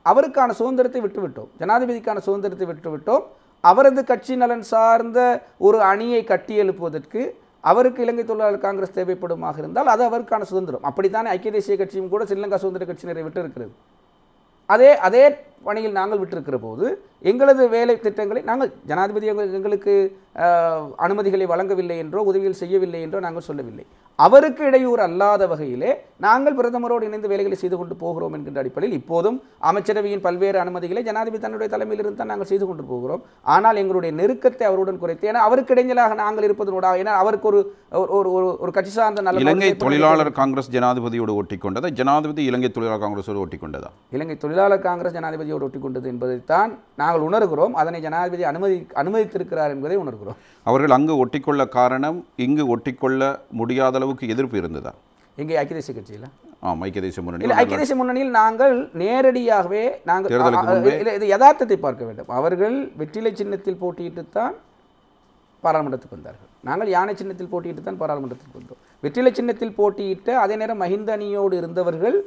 அவருக்கான சுதந்திரத்தை விட்டுவிட்டோம், ஜனாதிபதிக்கான சுதந்திரத்தை விட்டுவிட்டோம். அவரது கட்சி நலன் சார்ந்த ஒரு அணியை கட்டி எழுப்புவதற்கு அவருக்கு இலங்கை தொழிலாளர் காங்கிரஸ் தேவைப்படுமாக இருந்தால் அது அவருக்கான சுதந்திரம். அப்படித்தானே ஐக்கிய தேசிய கட்சியும் கூட ஸ்ரீலங்கா சுதந்திர கட்சியினரை விட்டிருக்கிறது. அதே பணியில் நாங்கள் விட்டிருக்கிற போது எங்களது வேலை திட்டங்களை நாங்கள் ஜனாதிபதி எங்களுக்கு அனுமதிகளை வழங்கவில்லை என்றோ உதவிகள் செய்யவில்லை என்றோ நாங்கள் சொல்லவில்லை. அவருக்கு இடையூறு அல்லாத வகையிலே நாங்கள் பிரதமரோடு இணைந்து வேலைகளை செய்து கொண்டு போகிறோம் என்கின்ற அடிப்படையில் இப்போதும் அமைச்சரவையின் பல்வேறு அனுமதிகளை ஜனாதிபதி தன்னுடைய தலைமையில் இருந்து தான் நாங்கள் செய்து கொண்டு போகிறோம். ஆனால் எங்களுடைய நெருக்கத்தை அவருடன் குறைத்து, ஏன்னா அவருக்கு இடைஞ்சலாக நாங்கள் இருப்பதனோட, ஏன்னா அவருக்கு ஒரு கட்சி சார்ந்த நல்ல இலங்கை தொழிலாளர் காங்கிரஸ் ஜனாதிபதியோடு ஒட்டிக்கொண்டதா, ஜனாதிபதி இலங்கை தொழிலாளர் காங்கிரஸோடு ஒட்டிக்கொண்டதா? இலங்கை தொழிலாளர் காங்கிரஸ் ஜனாதிபதியோடு ஒட்டிக்கொண்டது என்பதைத்தான் நாங்கள் உணர்கிறோம். அதனை ஜனாதிபதி அனுமதித்திருக்கிறார் என்பதை உணர்கிறோம். அவர்கள் அங்கு ஒட்டிக்கொள்ள காரணம் இங்கு ஒட்டிக்கொள்ள முடியாத அளவுக்கு எதிர்ப்பு இருந்ததா? இங்கே ஐக்கிய தேசிய கட்சியில் ஐக்கிய தேசிய முன்னணி ஐக்கிய தேசிய முன்னணியில் நாங்கள் நேரடியாகவே இது யதார்த்தத்தை பார்க்க வேண்டும். அவர்கள் வெற்றிலை சின்னத்தில் போட்டியிட்டுத்தான் பாராளுமன்றத்துக்கு வந்தார்கள். நாங்கள் யானை சின்னத்தில் போட்டியிட்டு தான் பாராளுமன்றத்துக்கு வந்தோம். வெற்றிலை சின்னத்தில் போட்டியிட்ட அதே நேரம் மஹிந்த அணியோடு இருந்தவர்கள்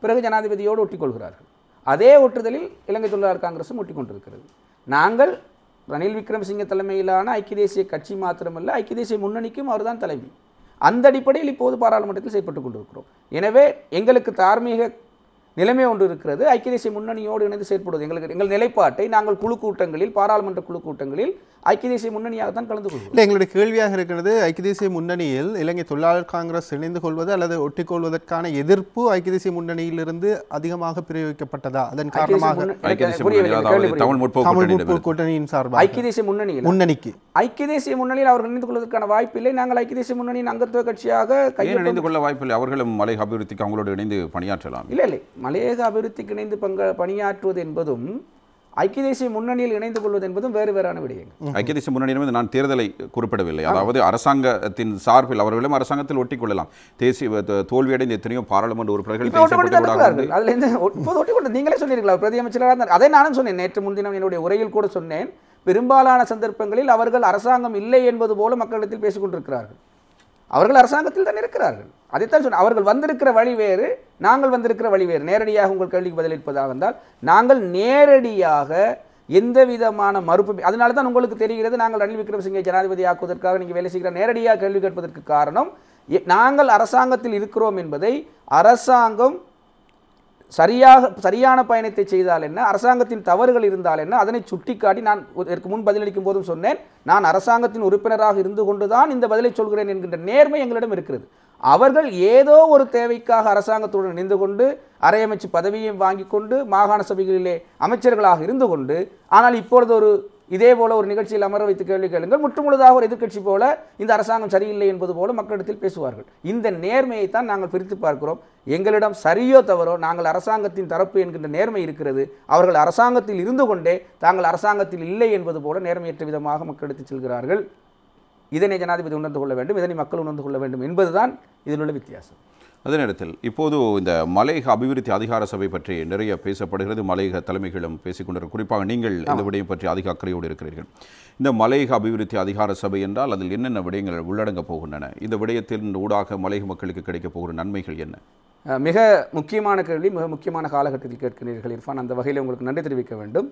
பிறகு ஜனாதிபதியோடு ஒட்டிக்கொள்கிறார்கள். அதே ஒட்டுதலில் இலங்கை தொழிலாளர் காங்கிரஸும் ஒட்டிக்கொண்டிருக்கிறது. நாங்கள் ரணில் விக்ரமசிங்கே தலைமையிலான ஐக்கிய தேசிய கட்சி மாத்திரமல்ல, ஐக்கிய தேசிய முன்னணிக்கும் அவர்தான் தலைமை. அந்த அடிப்படையில் இப்போது பாராளுமன்றத்தில் செயல்பட்டுக் கொண்டிருக்கிறோம். எனவே எங்களுக்கு தார்மீக நிலைமை ஒன்று இருக்கிறது. ஐக்கிய தேசிய முன்னணியோடு இணைந்து செயற்படுவது எங்கள் நிலைப்பாட்டை நாங்கள் குழு கூட்டங்களில், பாராளுமன்ற குழு கூட்டங்களில் ஐக்கிய தேசிய முன்னணியாகத்தான் கலந்து கொள்வோம். இல்லை, எங்களுடைய கேள்வியாக இருக்கிறது, ஐக்கிய தேசிய முன்னணியில் இலங்கை தொழிலாளர் காங்கிரஸ் இணைந்து கொள்வது அல்லது ஒட்டிக்கொள்வதற்கான எதிர்ப்பு ஐக்கிய தேசிய முன்னணியிலிருந்து அதிகமாக பிரயோகிக்கப்பட்டதா? அதன் காரணமாக கூட்டணியின் சார்பாக ஐக்கிய தேசிய முன்னணிக்கு ஐக்கிய தேசிய முன்னணியில் அவர்கள் இணைந்து கொள்வதற்கான வாய்ப்பில்லை. நாங்கள் ஐக்கிய தேசிய முன்னணியின் அங்கத்துவ கட்சியாக இணைந்து கொள்ள வாய்ப்பில்லை. அவர்களும் மலையக அபிவிருத்திக்கு அவங்களோடு இணைந்து பணியாற்றலாம். இல்லை, மலையக அபிவிருத்திக்கு இணைந்து பணியாற்றுவது என்பதும் ஐக்கிய தேசிய முன்னணியில் இணைந்து கொள்வது என்பதும் வேறான விடயங்கள். ஐக்கிய தேசிய முன்னணி என்பது நான் தேர்தலை குறிப்பிடவில்லை. அதாவது அரசாங்கத்தின் சார்பில் அவர்களும் அரசாங்கத்தில் ஒட்டிக்கொள்ளலாம். தேசிய தோல்வியடைந்த எத்தனையோ பாராளுமன்ற உறுப்பினர்கள் நீங்களே சொன்னீர்களா பிரதி அமைச்சராக? அதை நானும் சொன்னேன், நேற்று முன்தினம் என்னுடைய உரையில் கூட சொன்னேன். பெரும்பாலான சந்தர்ப்பங்களில் அவர்கள் அரசாங்கம் இல்லை என்பது போல மக்களிடத்தில் பேசிக்கொண்டிருக்கிறார்கள். அவர்கள் அரசாங்கத்தில் தான் இருக்கிறார்கள். அதைத்தான் சொன்ன, அவர்கள் வந்திருக்கிற வழி வேறு, நாங்கள் வந்திருக்கிற வழி வேறு. நேரடியாக உங்கள் கேள்விக்கு பதிலளிப்பதாக இருந்தால், நாங்கள் நேரடியாக எந்த விதமான மறுப்பு, அதனால தான் உங்களுக்கு தெரிகிறது நாங்கள் ரணில் விக்ரமசிங்கே ஜனாதிபதி ஆக்குவதற்காக நீங்கள் வேலை செய்கிற நேரடியாக கேள்வி கேட்பதற்கு காரணம், நாங்கள் அரசாங்கத்தில் இருக்கிறோம் என்பதை அரசாங்கம் சரியான பயணத்தை செய்தால் என்ன, அரசாங்கத்தின் தவறுகள் இருந்தால் என்ன, அதனை சுட்டிக்காட்டி நான் இதற்கு முன் பதிலளிக்கும் போதும் சொன்னேன், நான் அரசாங்கத்தின் உறுப்பினராக இருந்து கொண்டுதான் இந்த பதிலை சொல்கிறேன் என்கின்ற நேர்மை எங்களிடம் இருக்கிறது. அவர்கள் ஏதோ ஒரு தேவைக்காக அரசாங்கத்துடன் இணைந்து கொண்டு அரையமைச்சு பதவியையும் வாங்கி கொண்டு மாகாண சபைகளிலே அமைச்சர்களாக இருந்து கொண்டு, ஆனால் இப்பொழுது ஒரு இதே போல ஒரு நிகழ்ச்சியில் அமர வைத்து கேள்வி கேளுங்கள், முற்றுமுழுதாக ஒரு எதிர்க்கட்சி போல இந்த அரசாங்கம் சரியில்லை என்பது போல மக்களிடத்தில் பேசுவார்கள். இந்த நேர்மையை தான் நாங்கள் பிரித்து பார்க்கிறோம். எங்களிடம் சரியோ தவறோ நாங்கள் அரசாங்கத்தின் தரப்பு என்கின்ற நேர்மை இருக்கிறது. அவர்கள் அரசாங்கத்தில் இருந்து கொண்டே தாங்கள் அரசாங்கத்தில் இல்லை என்பது போல நேர்மையற்ற விதமாக மக்களிடத்தில் செல்கிறார்கள். இதனை ஜனாதிபதி உணர்ந்து கொள்ள வேண்டும், இதனை மக்கள் உணர்ந்து கொள்ள வேண்டும் என்பதுதான் இதனுள்ள வித்தியாசம். அதே நேரத்தில் இப்போது இந்த மலையக அபிவிருத்தி அதிகார சபை பற்றி நிறைய பேசப்படுகிறது. மலையக தலைமைகளும் பேசிக்கொண்டிருக்கிற, குறிப்பாக நீங்கள் இந்த விடயம் பற்றி அதிக அக்கறையோடு இருக்கிறீர்கள். இந்த மலையக அபிவிருத்தி அதிகார சபை என்றால் அதில் என்னென்ன விடயங்கள் உள்ளடங்கப் போகின்றன? இந்த விடயத்தின் ஊடாக மலையக மக்களுக்கு கிடைக்கப் போகிற நன்மைகள் என்ன? மிக முக்கியமான கேள்வி, மிக முக்கியமான காலகட்டத்தில் கேட்கிறீர்கள் இர்ஃபான். அந்த வகையில் உங்களுக்கு நன்றி தெரிவிக்க வேண்டும்.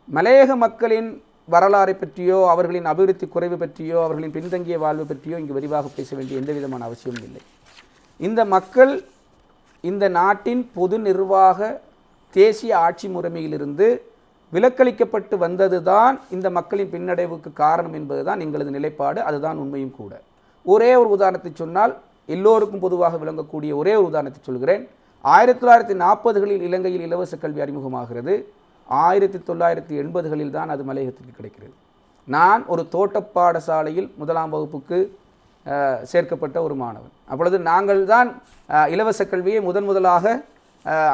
மலையக மக்களின் வரலாறை பற்றியோ அவர்களின் அபிவிருத்தி குறைவு பற்றியோ அவர்களின் பின்தங்கிய வாழ்வு பற்றியோ இங்கு விரிவாக பேச வேண்டிய எந்த விதமான அவசியமும் இல்லை. இந்த மக்கள் இந்த நாட்டின் பொது நிர்வாக தேசிய ஆட்சி முறைமையிலிருந்து விலக்களிக்கப்பட்டு வந்ததுதான் இந்த மக்களின் பின்னடைவுக்கு காரணம் என்பதுதான் எங்களது நிலைப்பாடு. அதுதான் உண்மையும் கூட. ஒரே ஒரு உதாரணத்தை சொன்னால், எல்லோருக்கும் பொதுவாக விளங்கக்கூடிய ஒரே ஒரு உதாரணத்தை சொல்கிறேன். 1940களில் இலங்கையில் இலவச கல்வி அறிமுகமாகிறது. 1980களில் தான் அது மலையகத்திற்கு கிடைக்கிறது. நான் ஒரு தோட்ட பாடசாலையில் 1ஆம் வகுப்புக்கு சேர்க்கப்பட்ட ஒரு மாணவன். அப்பொழுது நாங்கள் தான் இலவச கல்வியை முதலாக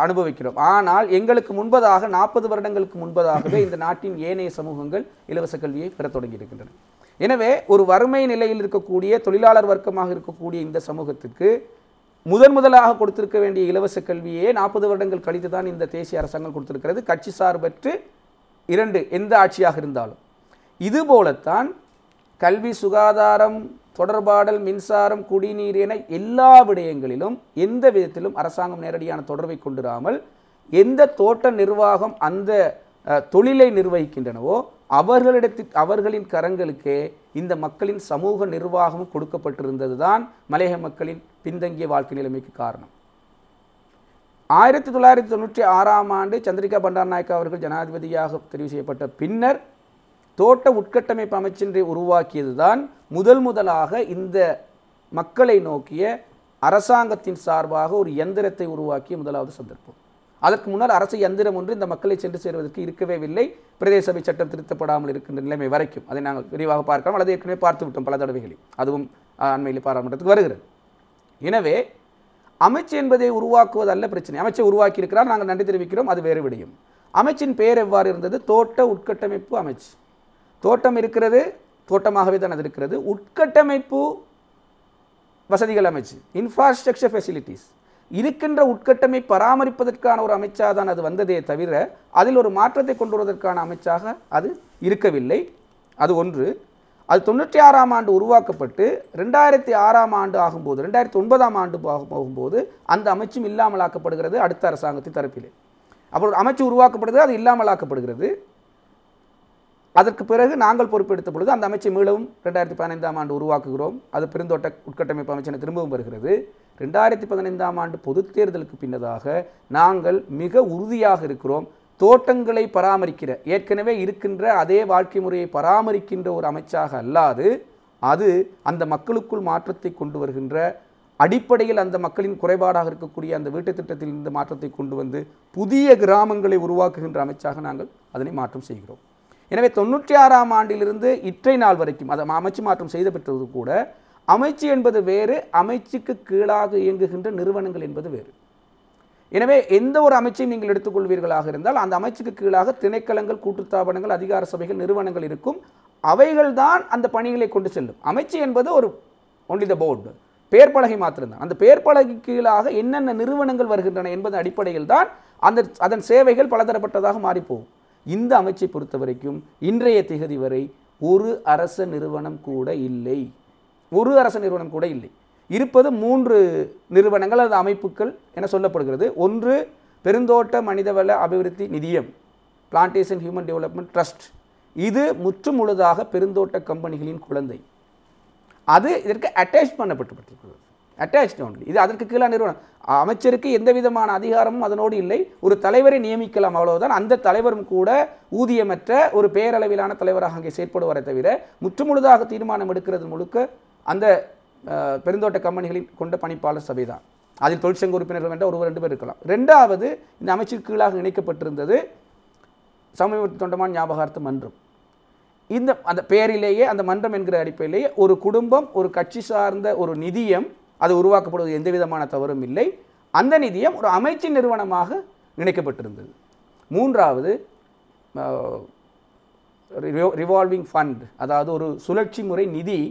அனுபவிக்கிறோம். ஆனால் எங்களுக்கு முன்பதாக 40 வருடங்களுக்கு முன்பதாகவே இந்த நாட்டின் ஏனைய சமூகங்கள் இலவச கல்வியை பெறத் தொடங்கியிருக்கின்றன. எனவே ஒரு வறுமை நிலையில் இருக்கக்கூடிய தொழிலாளர் வர்க்கமாக இருக்கக்கூடிய இந்த சமூகத்துக்கு முதலாக கொடுத்திருக்க வேண்டிய இலவச கல்வியே 40 வருடங்கள் கழித்து தான் இந்த தேசிய அரசாங்கம் கொடுத்திருக்கிறது, கட்சி சார்பற்று 2 எந்த ஆட்சியாக இருந்தாலும். இதுபோலத்தான் கல்வி, சுகாதாரம், தொடர்பாடல், மின்சாரம், குடிநீர் என எல்லா விடயங்களிலும் எந்த விதத்திலும் அரசாங்கம் நேரடியான தொடர்பை கொண்டிராமல் எந்த தோட்ட நிர்வாகம் அந்த தொழிலை நிர்வகிக்கின்றனவோ அவர்களின் கரங்களுக்கே இந்த மக்களின் சமூக நிர்வாகம் கொடுக்கப்பட்டிருந்தது தான் மலையக மக்களின் பின்தங்கிய வாழ்க்கை நிலைமைக்கு காரணம். 1996ஆம் ஆண்டு சந்திரிகா பண்டாரநாயக்கா அவர்கள் ஜனாதிபதியாக தெரிவு செய்யப்பட்ட பின்னர் தோட்ட உட்கட்டமைப்பு அமைச்சினை உருவாக்கியது தான் முதலாக இந்த மக்களை நோக்கிய அரசாங்கத்தின் சார்பாக ஒரு யந்திரத்தை உருவாக்கிய முதலாவது சந்தர்ப்பம். அதற்கு முன்னால் அரசு யந்திரம் ஒன்று இந்த மக்களை சென்று சேருவதற்கு இருக்கவே இல்லை, பிரதேச சபை சட்டம் திருத்தப்படாமல் இருக்கின்ற நிலைமை வரைக்கும். அதை நாங்கள் விரிவாக பார்க்கலாம், அல்லது ஏற்கனவே பார்த்து விட்டோம் பல தடவைகளில். அதுவும் அண்மையில் பாராளுமன்றத்துக்கு வருகிறது. எனவே அமைச்சு என்பதை உருவாக்குவது அல்ல பிரச்சனை. அமைச்சை உருவாக்கி இருக்கிறார், நாங்கள் நன்றி தெரிவிக்கிறோம், அது வேறு விடயம். அமைச்சின் பெயர் எவ்வாறு இருந்தது? தோட்ட உட்கட்டமைப்பு அமைச்சு. தோட்டம் இருக்கிறது, தோட்டமாகவே தான் அது இருக்கிறது. உட்கட்டமைப்பு வசதிகள் அமைச்சு, இன்ஃப்ராஸ்ட்ரக்சர் ஃபெசிலிட்டிஸ் இருக்கின்ற உட்கட்டமை பராமரிப்பதற்கான ஒரு அமைச்சாக தான் அது வந்ததே தவிர அதில் ஒரு மாற்றத்தை கொண்டு வருவதற்கான அமைச்சாக அது இருக்கவில்லை. அது ஒன்று. அது 96ஆம் ஆண்டு உருவாக்கப்பட்டு 2006ஆம் ஆண்டு ஆகும்போது, 2009ஆம் ஆண்டு போகும்போது அந்த அமைச்சும் இல்லாமலாக்கப்படுகிறது அடுத்த அரசாங்கத்தின் தரப்பிலே. அப்பொழுது அமைச்சு உருவாக்கப்படுகிறது, அது இல்லாமலாக்கப்படுகிறது. அதற்கு பிறகு நாங்கள் பொறுப்பெடுத்த பொழுது அந்த அமைச்சை மீளவும் 2015ஆம் ஆண்டு உருவாக்குகிறோம். அது பெருந்தோட்ட உட்கட்டமைப்பு அமைச்சனை திரும்பவும் வருகிறது. 2015ஆம் ஆண்டு பொதுத் தேர்தலுக்கு பின்னதாக நாங்கள் மிக உறுதியாக இருக்கிறோம், தோட்டங்களை பராமரிக்கிற ஏற்கனவே இருக்கின்ற அதே வாழ்க்கை முறையை பராமரிக்கின்ற ஒரு அமைச்சாக அல்லாது அது அந்த மக்களுக்குள் மாற்றத்தை கொண்டு வருகின்ற அடிப்படையில் அந்த மக்களின் குறைபாடாக இருக்கக்கூடிய அந்த வீட்டு திட்டத்தில் இந்த மாற்றத்தை கொண்டு வந்து புதிய கிராமங்களை உருவாக்குகின்ற அமைச்சாக நாங்கள் அதனை மாற்றம் செய்கிறோம். எனவே 96ஆம் ஆண்டிலிருந்து இற்றை நாள் வரைக்கும் அதை அமைச்சு மாற்றம் செய்த பெற்றது கூட அமைச்சு என்பது வேறு, அமைச்சுக்கு கீழாக இயங்குகின்ற நிறுவனங்கள் என்பது வேறு. எனவே எந்த ஒரு அமைச்சையும் நீங்கள் எடுத்துக்கொள்வீர்களாக இருந்தால் அந்த அமைச்சுக்கு கீழாக திணைக்களங்கள், கூட்டுத்தாபனங்கள், அதிகார சபைகள், நிறுவனங்கள் இருக்கும். அவைகள் தான் அந்த பணிகளை கொண்டு செல்லும். அமைச்சு என்பது ஒரு ஒன்லி த போர்டு, பெயர் பலகை மாத்திரம்தான். அந்த பெயர் பலகை கீழாக என்னென்ன நிறுவனங்கள் வருகின்றன என்பதன் அடிப்படையில் தான் அதன் சேவைகள் பலதரப்பட்டதாக மாறிப்போகும். இந்த அமைச்சை பொறுத்த வரைக்கும் இன்றைய திகதி வரை ஒரு அரச நிறுவனம் கூட இல்லை. ஒரு அரச நிறுவனம் கூட இல்லை. இருப்பது 3 நிறுவனங்கள் அல்லது அமைப்புகள் என சொல்லப்படுகிறது. ஒன்று பெருந்தோட்ட மனிதவள அபிவிருத்தி நிதியம், பிளான்டேஷன் ஹியூமன் டெவலப்மெண்ட் ட்ரஸ்ட். இது முற்று முழுதாக பெருந்தோட்ட கம்பெனிகளின் குழந்தை. அது இதற்கு அட்டாச் பண்ணப்பட்டிருக்கிறது. Attached only. இது அதற்கு கீழே நிறுவனம். அமைச்சருக்கு எந்த விதமான அதிகாரமும் அதனோடு இல்லை. ஒரு தலைவரை நியமிக்கலாம், அவ்வளவுதான். அந்த தலைவரும் கூட ஊதியமற்ற ஒரு பேரளவிலான தலைவராக அங்கே செயற்படுவாரை தவிர முற்றுமுழுதாக தீர்மானம் எடுக்கிறது முழுக்க அந்த பெருந்தோட்ட கம்பெனிகளின் கொண்ட பணிப்பாளர் சபை தான். அதில் தொழிற்சங்க உறுப்பினர்கள் என்ற 1-2 பேர் இருக்கலாம். 2வது இந்த அமைச்சுக்கு கீழாக இணைக்கப்பட்டிருந்தது சமூக தொண்டமான் ஞாபகார்த்த மன்றம். இந்த அந்த பெயரிலேயே அந்த மன்றம் என்கிற அடிப்படையிலேயே ஒரு குடும்பம், ஒரு கட்சி சார்ந்த ஒரு நிதியம் அது உருவாக்கப்படுவது எந்த விதமான தவறும் இல்லை. அந்த நிதியம் ஒரு அமைச்சின் நிறுவனமாக இணைக்கப்பட்டிருந்தது. 3வது ரிவால்விங் ஃபண்ட், அதாவது ஒரு சுழற்சி முறை நிதி.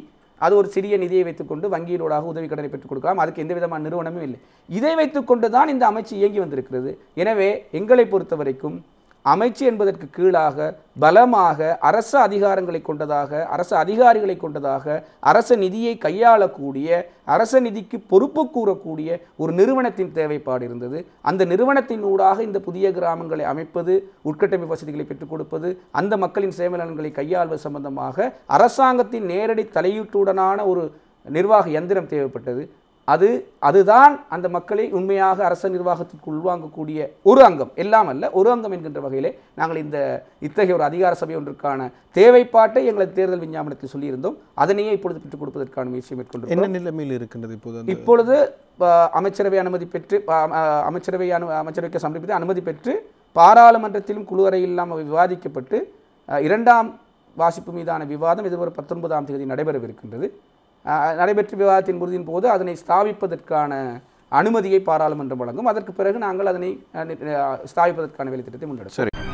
அது ஒரு சிறிய நிதியை வைத்துக்கொண்டு வங்கியிலூடாக உதவி கடனை பெற்றுக் கொடுக்கலாம். அதுக்கு எந்த விதமான நிறுவனமும் இல்லை. இதை வைத்துக்கொண்டு தான் இந்த அமைச்சு இயங்கி வந்திருக்கிறது. எனவே எங்களை பொறுத்த வரைக்கும் அமைச்சு என்பதற்கு கீழாக பலமாக அரச அதிகாரங்களை கொண்டதாக, அரச அதிகாரிகளை கொண்டதாக, அரச நிதியை கையாளக்கூடிய, அரச நிதிக்கு பொறுப்பு கூறக்கூடிய ஒரு நிறுவனத்தின் தேவைப்பாடு இருந்தது. அந்த நிறுவனத்தின் ஊடாக இந்த புதிய கிராமங்களை அமைப்பது, உட்கட்டமைப்பு வசதிகளை பெற்றுக் கொடுப்பது, அந்த மக்களின் சேமநலன்களை கையாள்வது சம்பந்தமாக அரசாங்கத்தின் நேரடி தலையீட்டுடனான ஒரு நிர்வாக யந்திரம் தேவைப்பட்டது. அதுதான் அந்த மக்களை உண்மையாக அரச நிர்வாகத்திற்கு உள்வாங்கக்கூடிய ஒரு அங்கம், எல்லாம் அல்ல ஒரு அங்கம் என்கின்ற வகையிலே நாங்கள் இத்தகைய ஒரு அதிகார சபை ஒன்றுக்கான தேவைப்பாட்டை எங்களது தேர்தல் விஞ்ஞாபனத்தில் சொல்லியிருந்தோம். அதனையே இப்பொழுது பெற்றுக் கொடுப்பதற்கான முயற்சியை மேற்கொண்டு என்ன நிலைமையில் இருக்கின்றது இப்பொழுது அமைச்சரவை அனுமதி பெற்று அமைச்சரவைக்கு சமர்ப்பித்து அனுமதி பெற்று பாராளுமன்றத்திலும் குழு அறையில் இல்லாமல் விவாதிக்கப்பட்டு 2ஆம் வாசிப்பு மீதான விவாதம் இதுவரை 19ஆம் தேதி நடைபெறவிருக்கின்றது. நடைபெற்ற விவாதத்தின் உறுதியின் போது அதனை ஸ்தாபிப்பதற்கான அனுமதியை பாராளுமன்றம் வழங்கும். அதற்கு பிறகு நாங்கள் அதனை ஸ்தாபிப்பதற்கான வேலை திட்டத்தை முன்னெடுப்போம்.